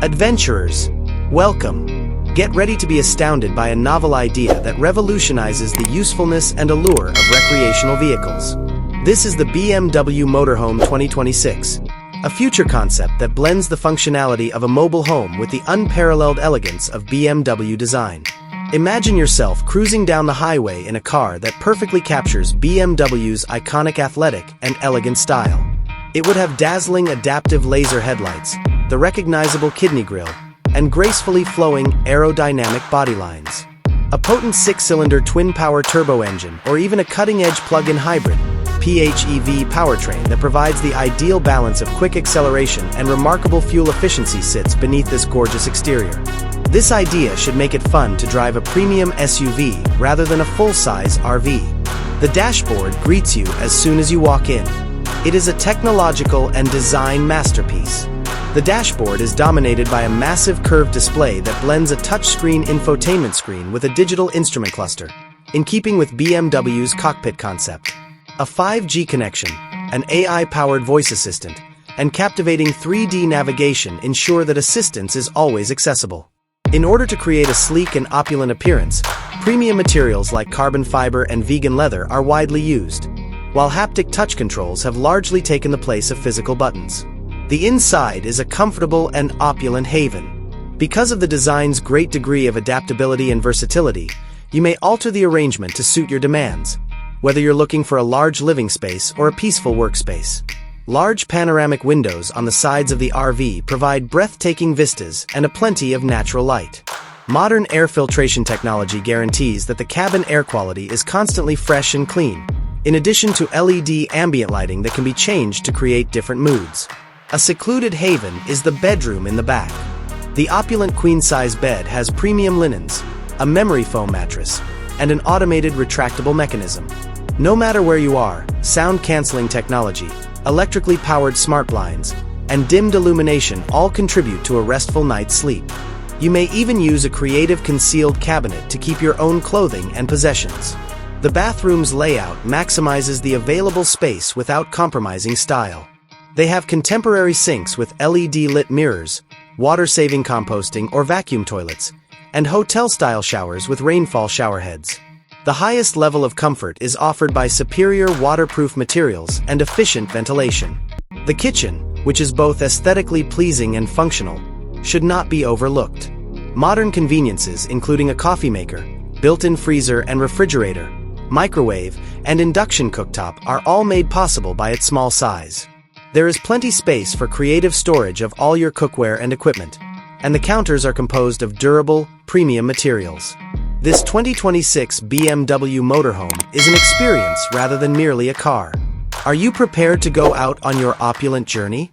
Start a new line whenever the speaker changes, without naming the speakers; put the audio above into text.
Adventurers, welcome. Get ready to be astounded by a novel idea that revolutionizes the usefulness and allure of recreational vehicles. This is the BMW Motorhome 2026, a future concept that blends the functionality of a mobile home with the unparalleled elegance of BMW design. Imagine yourself cruising down the highway in a car that perfectly captures BMW's iconic athletic and elegant style. It would have dazzling adaptive laser headlights, the recognizable kidney grille, and gracefully flowing aerodynamic body lines. A potent 6-cylinder TwinPower Turbo engine, or even a cutting-edge plug-in hybrid PHEV powertrain that provides the ideal balance of quick acceleration and remarkable fuel efficiency sits beneath this gorgeous exterior. This idea should make it fun to drive a premium SUV rather than a full-size RV. The dashboard greets you as soon as you walk in. It is a technological and design masterpiece. The dashboard is dominated by a massive curved display that blends a touchscreen infotainment screen with a digital instrument cluster, in keeping with BMW's cockpit concept. A 5G connection, an AI-powered voice assistant, and captivating 3D navigation ensure that assistance is always accessible. In order to create a sleek and opulent appearance, premium materials like carbon fiber and vegan leather are widely used, while haptic touch controls have largely taken the place of physical buttons. The inside is a comfortable and opulent haven. Because of the design's great degree of adaptability and versatility, you may alter the arrangement to suit your demands, whether you're looking for a large living space or a peaceful workspace. Large panoramic windows on the sides of the RV provide breathtaking vistas and a plenty of natural light. Modern air filtration technology guarantees that the cabin air quality is constantly fresh and clean, in addition to LED ambient lighting that can be changed to create different moods. A secluded haven is the bedroom in the back. The opulent queen-size bed has premium linens, a memory foam mattress, and an automated retractable mechanism. No matter where you are, sound-canceling technology, electrically powered smart blinds, and dimmed illumination all contribute to a restful night's sleep. You may even use a creative concealed cabinet to keep your own clothing and possessions. The bathroom's layout maximizes the available space without compromising style. They have contemporary sinks with LED-lit mirrors, water-saving composting or vacuum toilets, and hotel-style showers with rainfall showerheads. The highest level of comfort is offered by superior waterproof materials and efficient ventilation. The kitchen, which is both aesthetically pleasing and functional, should not be overlooked. Modern conveniences including a coffee maker, built-in freezer and refrigerator, microwave, and induction cooktop are all made possible by its small size. There is plenty space for creative storage of all your cookware and equipment, and the counters are composed of durable, premium materials. This 2026 BMW Motorhome is an experience rather than merely a car. Are you prepared to go out on your opulent journey?